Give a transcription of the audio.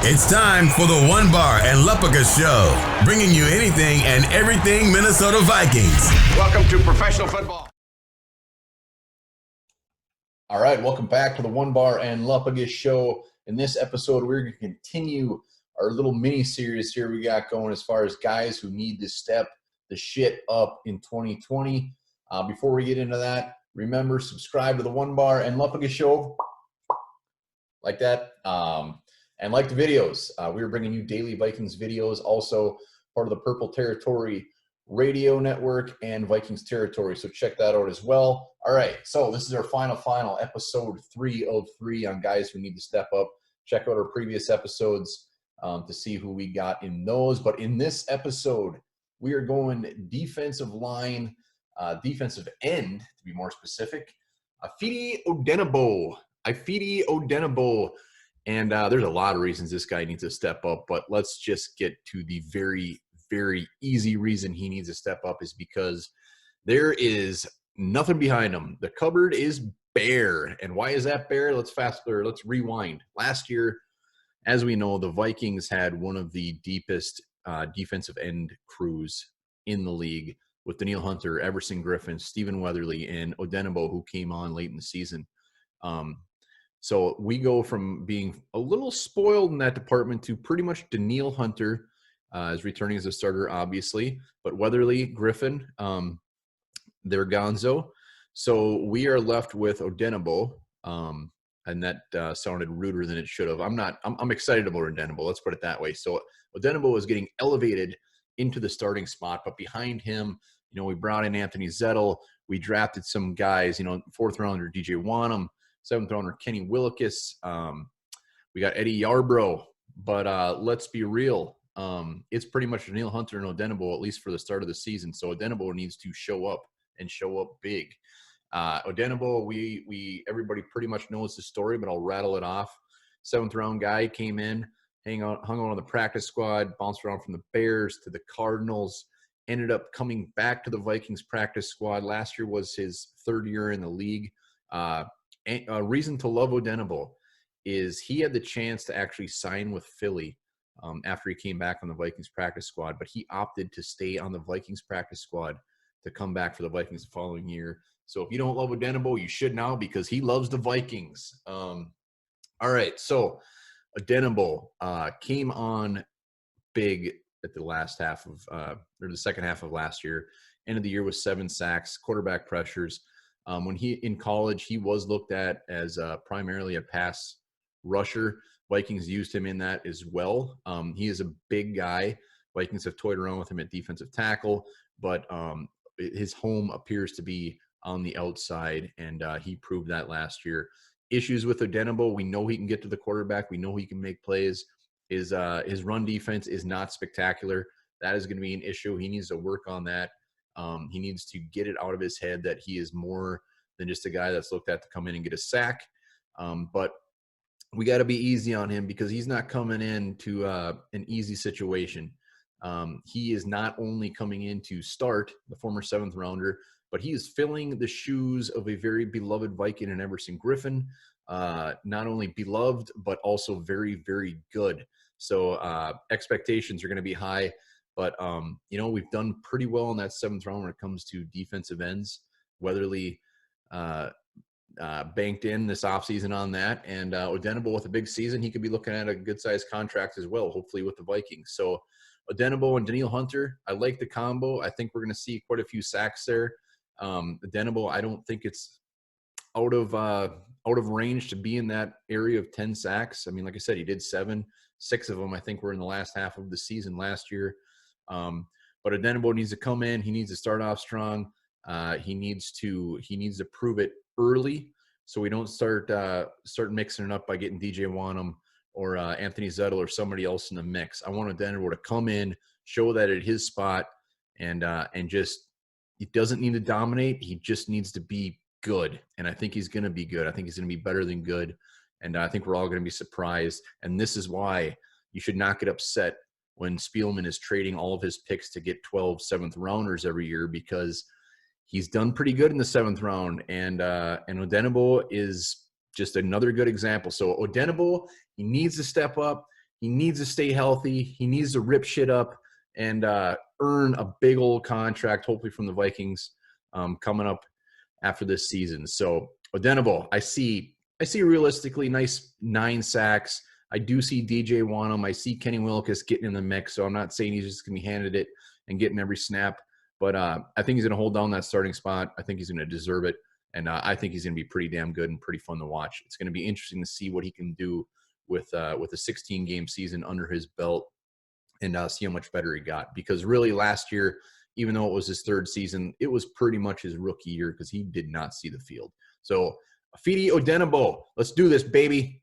It's time for the One Bar and Lupica Show, bringing you anything and everything Minnesota Vikings. Welcome to professional football. All right, welcome back to the One Bar and Lupica Show. In this episode, we're going to continue our little mini-series here we got going as far as guys who need to step the shit up in 2020. Before we get into that, remember, subscribe to the One Bar and Lupica Show, like that, and like the videos. We're bringing you daily Vikings videos, also part of the Purple Territory Radio Network and Vikings Territory, so check that out as well. All right, so this is our final episode 3 of 3 on guys who need to step up. Check out our previous episodes to see who we got in those. But in this episode, we are going defensive line, defensive end, to be more specific. Ifeadi Odenigbo. And there's a lot of reasons this guy needs to step up, but let's just get to the very, very easy reason he needs to step up is because there is nothing behind him. The cupboard is bare. And why is that bare? Let's rewind. Last year, as we know, the Vikings had one of the deepest defensive end crews in the league with Danielle Hunter, Everson Griffin, Stephen Weatherly, and Odenigbo, who came on late in the season. So we go from being a little spoiled in that department to pretty much Danielle Hunter is returning as a starter, obviously, but Weatherly, Griffin, they're gonzo. So we are left with Odenigbo, and that sounded ruder than it should have. I'm excited about Odenigbo. Let's put it that way. So Odenigbo is getting elevated into the starting spot, but behind him, we brought in Anthony Zettel. We drafted some guys, 4th rounder DJ Wanham, 7th rounder Kenny Willekes. We got Eddie Yarbrough, but let's be real. It's pretty much Danielle Hunter and Odenigbo, at least for the start of the season. So Odenigbo needs to show up and show up big. Odenigbo, we everybody pretty much knows the story, but I'll rattle it off. 7th round guy came in, hung out on the practice squad, bounced around from the Bears to the Cardinals, ended up coming back to the Vikings practice squad. Last year was his 3rd year in the league. A reason to love Odenigbo is he had the chance to actually sign with Philly after he came back on the Vikings practice squad, but he opted to stay on the Vikings practice squad to come back for the Vikings the following year. So if you don't love Odenigbo, you should now because he loves the Vikings. All right, so Odenigbo came on big at the last half of or the second half of last year. End of the year with 7 sacks, quarterback pressures. When in college, he was looked at as primarily a pass rusher. Vikings used him in that as well. He is a big guy. Vikings have toyed around with him at defensive tackle, but his home appears to be on the outside, and he proved that last year. Issues with Odenigbo, we know he can get to the quarterback. We know he can make plays. His run defense is not spectacular. That is going to be an issue. He needs to work on that. He needs to get it out of his head that he is more than just a guy that's looked at to come in and get a sack. But we got to be easy on him because he's not coming into an easy situation. He is not only coming in to start, the former 7th rounder, but he is filling the shoes of a very beloved Viking in Everson Griffin. Not only beloved, but also very, very good. So expectations are going to be high. But, we've done pretty well in that 7th round when it comes to defensive ends. Weatherly banked in this offseason on that. And Odenigbo with a big season, he could be looking at a good-sized contract as well, hopefully with the Vikings. So Odenigbo and Danielle Hunter, I like the combo. I think we're going to see quite a few sacks there. Odenigbo, I don't think it's out of range to be in that area of 10 sacks. I mean, like I said, he did 7. 6 of them, I think, were in the last half of the season last year. But Odenigbo needs to come in. He needs to start off strong. He needs to prove it early, so we don't start mixing it up by getting DJ Wanham or Anthony Zettel or somebody else in the mix. I want Odenigbo to come in, show that at his spot, and just he doesn't need to dominate. He just needs to be good, and I think he's going to be good. I think he's going to be better than good, and I think we're all going to be surprised. And this is why you should not get upset when Spielman is trading all of his picks to get 12 7th rounders every year, because he's done pretty good in the 7th round, and Odenigbo is just another good example. So Odenigbo, he needs to step up. He needs to stay healthy. He needs to rip shit up and earn a big old contract, hopefully from the Vikings, coming up after this season. So Odenabo, I see realistically nice 9 sacks. I do see DJ Wanham. I see Kenny Wilkes getting in the mix. So I'm not saying he's just going to be handed it and getting every snap. But I think he's going to hold down that starting spot. I think he's going to deserve it. And I think he's going to be pretty damn good and pretty fun to watch. It's going to be interesting to see what he can do with a 16-game season under his belt and see how much better he got. Because really last year, even though it was his 3rd season, it was pretty much his rookie year because he did not see the field. So Afidi Odenabo, let's do this, baby.